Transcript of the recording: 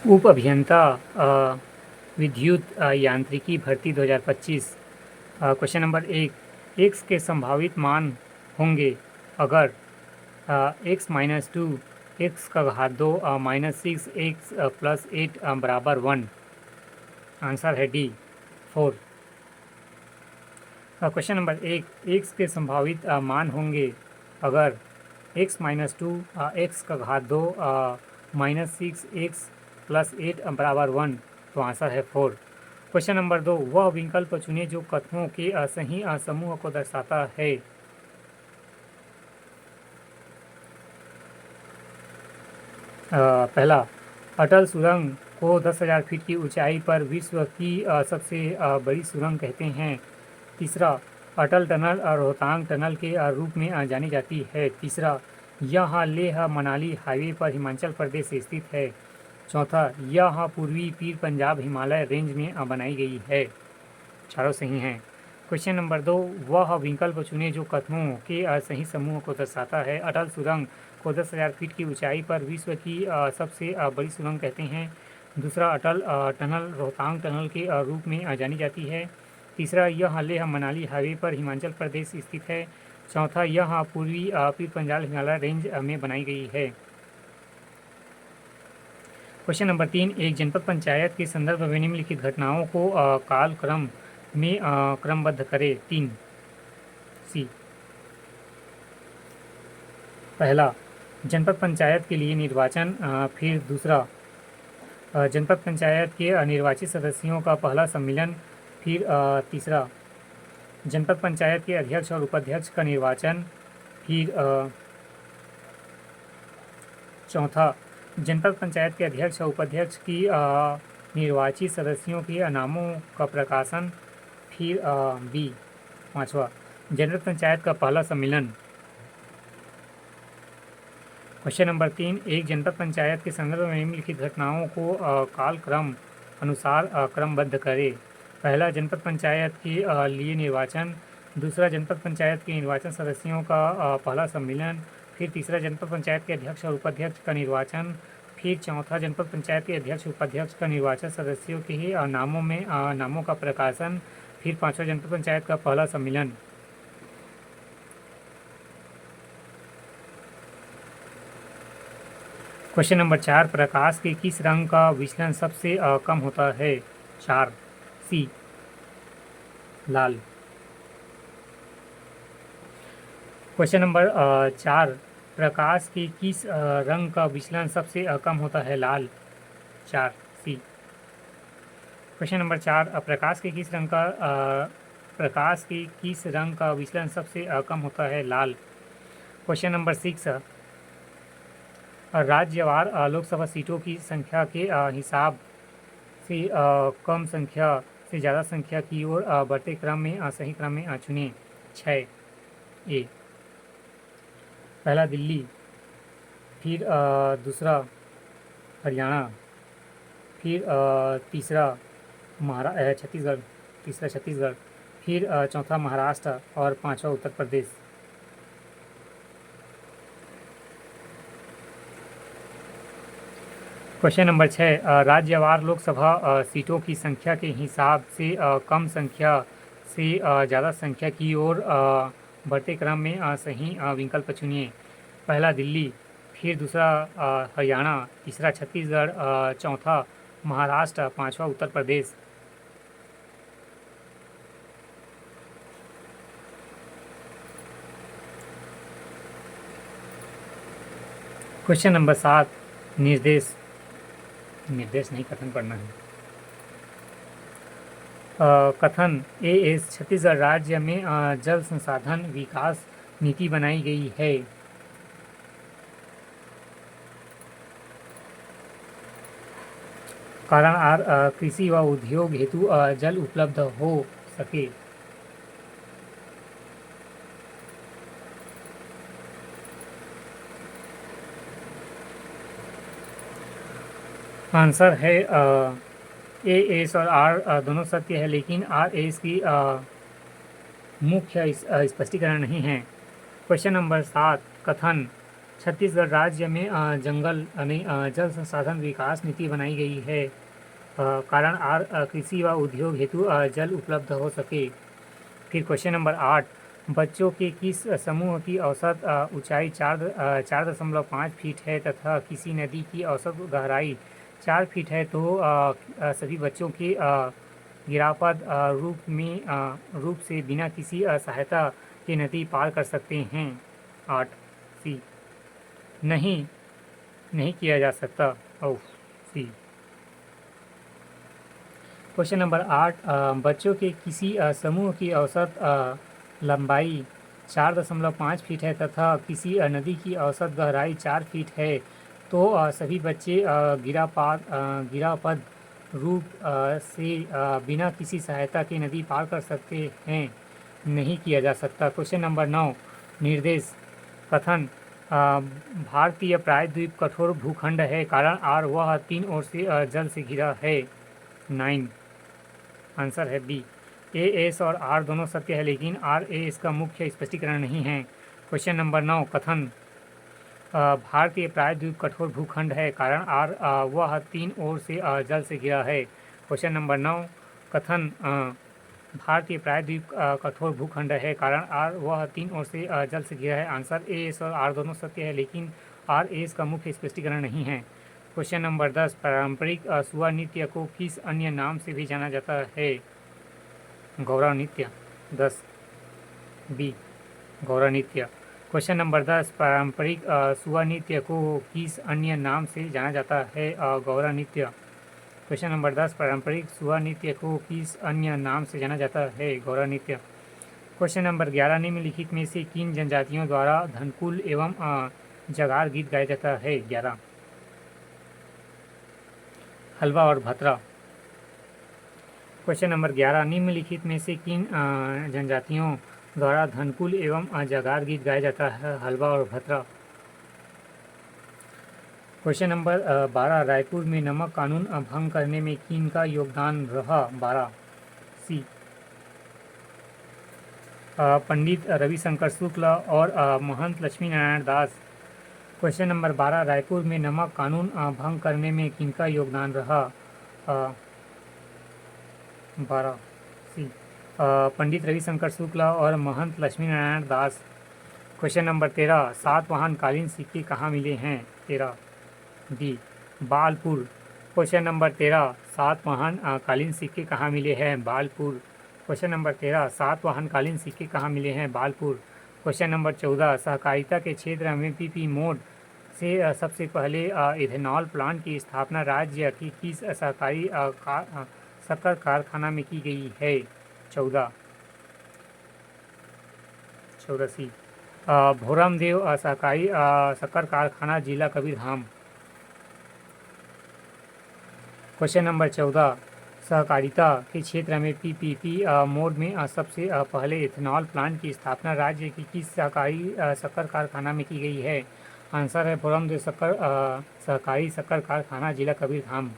उप अभियंता विद्युत यांत्रिकी भर्ती 2025। क्वेश्चन नंबर 1, एक्स के संभावित मान होंगे अगर x-2 एक्स का घात 2 -6 एक्स प्लस 8 बराबर 1। आंसर है डी 4। क्वेश्चन नंबर 1, एक्स के संभावित मान होंगे अगर x-2 एक्स का घात 2 -6 एक्स प्लस 8 बराबर 1, तो आंसर है 4। क्वेश्चन नंबर 2, वह विकल्प चुने जो कथनों के सही समूह को दर्शाता है। पहला, अटल सुरंग को 10,000 फीट की ऊंचाई पर विश्व की सबसे बड़ी सुरंग कहते हैं। तीसरा, अटल टनल रोहतांग टनल के रूप में जानी जाती है। तीसरा, यह लेह मनाली हाईवे पर हिमाचल प्रदेश स्थित है। चौथा, यह पूर्वी पीर पंजाब हिमालय रेंज में बनाई गई है। चारों सही हैं। क्वेश्चन नंबर 2, वह विकल्प चुने जो कथनों के सही समूह को दर्शाता है। अटल सुरंग को 10,000 फीट की ऊंचाई पर विश्व की सबसे बड़ी सुरंग कहते हैं। दूसरा, अटल टनल रोहतांग टनल के रूप में जानी जाती है। तीसरा, यह लेह मनाली हाईवे पर हिमाचल प्रदेश स्थित है। चौथा, यह पूर्वी पीर पंजाल हिमालय रेंज में बनाई गई है। क्वेश्चन नंबर 3, एक जनपद पंचायत के संदर्भ में निम्नलिखित घटनाओं को कालक्रम में क्रमबद्ध करें। 3 सी। पहला, जनपद पंचायत के लिए निर्वाचन। फिर दूसरा, जनपद पंचायत के निर्वाचित सदस्यों का पहला सम्मेलन। फिर तीसरा, जनपद पंचायत के अध्यक्ष और उपाध्यक्ष का निर्वाचन। फिर चौथा, जनपद पंचायत के अध्यक्ष और उपाध्यक्ष की निर्वाचित सदस्यों के नामों का प्रकाशन। फिर बी, पाँचवा, जनपद पंचायत का पहला सम्मेलन। क्वेश्चन नंबर 3, एक जनपद पंचायत के संदर्भ में निम्नलिखित घटनाओं को कालक्रम अनुसार क्रमबद्ध करें। पहला, जनपद पंचायत के लिए निर्वाचन। दूसरा, जनपद पंचायत के निर्वाचन सदस्यों का पहला सम्मेलन। फिर तीसरा, जनपद पंचायत के अध्यक्ष और उपाध्यक्ष का निर्वाचन। फिर चौथा, जनपद पंचायत के अध्यक्ष उपाध्यक्ष का निर्वाचन सदस्यों के ही नामों का प्रकाशन। फिर पाँचवा, जनपद पंचायत का पहला सम्मेलन। क्वेश्चन नंबर 4, प्रकाश के किस रंग का विचलन सबसे कम होता है। 4 सी, लाल। क्वेश्चन नंबर 4, प्रकाश के किस रंग का विचलन सबसे कम होता है। लाल। 4 सी। क्वेश्चन नंबर 4, प्रकाश के किस रंग का विचलन सबसे कम होता है। लाल। क्वेश्चन नंबर 6, राज्यवार लोकसभा सीटों की संख्या के हिसाब से कम संख्या से ज़्यादा संख्या की ओर बढ़ते क्रम में सही क्रम में चुनें। 6 ए। पहला दिल्ली, फिर दूसरा हरियाणा, फिर तीसरा छत्तीसगढ़, फिर चौथा महाराष्ट्र और पांचवा उत्तर प्रदेश। क्वेश्चन नंबर 6, राज्यवार लोकसभा सीटों की संख्या के हिसाब से कम संख्या से ज़्यादा संख्या की ओर बढ़ते क्रम में सही विकल्प चुनिए। पहला दिल्ली, फिर दूसरा हरियाणा, तीसरा छत्तीसगढ़, चौथा महाराष्ट्र, पांचवा उत्तर प्रदेश। क्वेश्चन नंबर 7, निर्देश नहीं, कथन पढ़ना है। कथन एएस छत्तीसगढ़ राज्य में जल संसाधन विकास नीति बनाई गई है। कारण आर, कृषि व उद्योग हेतु जल उपलब्ध हो सके। आंसर है ए एस और आर दोनों सत्य है, लेकिन आर एस की मुख्य स्पष्टीकरण नहीं है। क्वेश्चन नंबर 7, कथन छत्तीसगढ़ राज्य में जंगल जल संसाधन विकास नीति बनाई गई है, कारण कृषि व उद्योग हेतु जल उपलब्ध हो सके। फिर क्वेश्चन नंबर 8, बच्चों के किस समूह की औसत ऊंचाई 4.5 फीट है तथा किसी नदी की औसत गहराई 4 फीट है, तो सभी बच्चों के गिरापद रूप से बिना किसी सहायता के नदी पार कर सकते हैं। 8 सी, नहीं नहीं किया जा सकता। सी। क्वेश्चन नंबर 8, बच्चों के किसी समूह की औसत लंबाई 4.5 फीट है तथा किसी नदी की औसत गहराई 4 फीट है, तो सभी बच्चे गिरापद रूप से बिना किसी सहायता के नदी पार कर सकते हैं। नहीं किया जा सकता। क्वेश्चन नंबर 9, निर्देश कथन भारतीय प्रायद्वीप कठोर भूखंड है, कारण वह 3 ओर से जल से घिरा है। 9, आंसर है बी। ए एस और आर दोनों सत्य है, लेकिन आर ए इसका मुख्य स्पष्टीकरण नहीं है। क्वेश्चन नंबर 9, कथन भारतीय प्रायद्वीप कठोर भूखंड है, कारण वह 3 ओर से जल से घिरा है। क्वेश्चन नंबर 9, कथन भारतीय प्रायद्वीप कठोर भूखंड है, कारण वह 3 ओर से जल से घिरा है। आंसर ए एस और आर दोनों सत्य है, लेकिन आर ए इसका मुख्य स्पष्टीकरण नहीं है। क्वेश्चन नंबर 10, पारंपरिक सुआ नृत्य को किस अन्य नाम से भी जाना जाता है? गौरा नृत्य। 10 बी, गौरा नृत्य। क्वेश्चन नंबर 10, पारंपरिक सुआ नृत्य को किस अन्य नाम से जाना जाता है? गौरा नृत्य। क्वेश्चन नंबर 10, पारंपरिक सुआ नृत्य को किस अन्य नाम से जाना जाता है? गौरा नृत्य। क्वेश्चन नंबर 11, निम्नलिखित में से किन जनजातियों द्वारा धनकुल एवं जगार गीत गाया जाता है? 11, हलवा और भतरा। क्वेश्चन नंबर 11, निम्नलिखित में से किन जनजातियों द्वारा धनकुल एवं जगार गीत गाया जाता है? हलवा और भतरा। क्वेश्चन नंबर 12, रायपुर में नमक कानून भंग करने में किन का योगदान रहा? 12 सी, पंडित रविशंकर शुक्ल और महंत लक्ष्मी नारायण दास। क्वेश्चन नंबर 12, रायपुर में नमक कानून भंग करने में किनका योगदान रहा? 12 सी, पंडित रविशंकर शुक्ल और महंत लक्ष्मी नारायण दास। क्वेश्चन नंबर 13, सातवाहन कालीन सिक्के कहाँ मिले हैं? 13 D, Balpur. Question number 13, Satavahana कालीन सिक्के कहाँ मिले हैं? बालपुर। क्वेश्चन नंबर 13, सातवाहन कालीन सिक्के कहाँ मिले हैं? बालपुर। क्वेश्चन नंबर 14, सहकारिता के क्षेत्र में पीपी मोड से सबसे पहले इथेनॉल प्लांट की स्थापना राज्य की किस सहकारी शक्कर कारखाना में की गई है? 14 सी, भोरमदेव सहकारी शक्कर कारखाना, जिला कबीरधाम। क्वेश्चन नंबर 14, सहकारिता के क्षेत्र में पीपीपी मोड में सबसे पहले इथेनॉल प्लांट की स्थापना राज्य की किस सहकारी शक्कर कारखाना में की गई है? आंसर है भोरमदेव सहकारी शक्कर कारखाना, जिला कबीरधाम।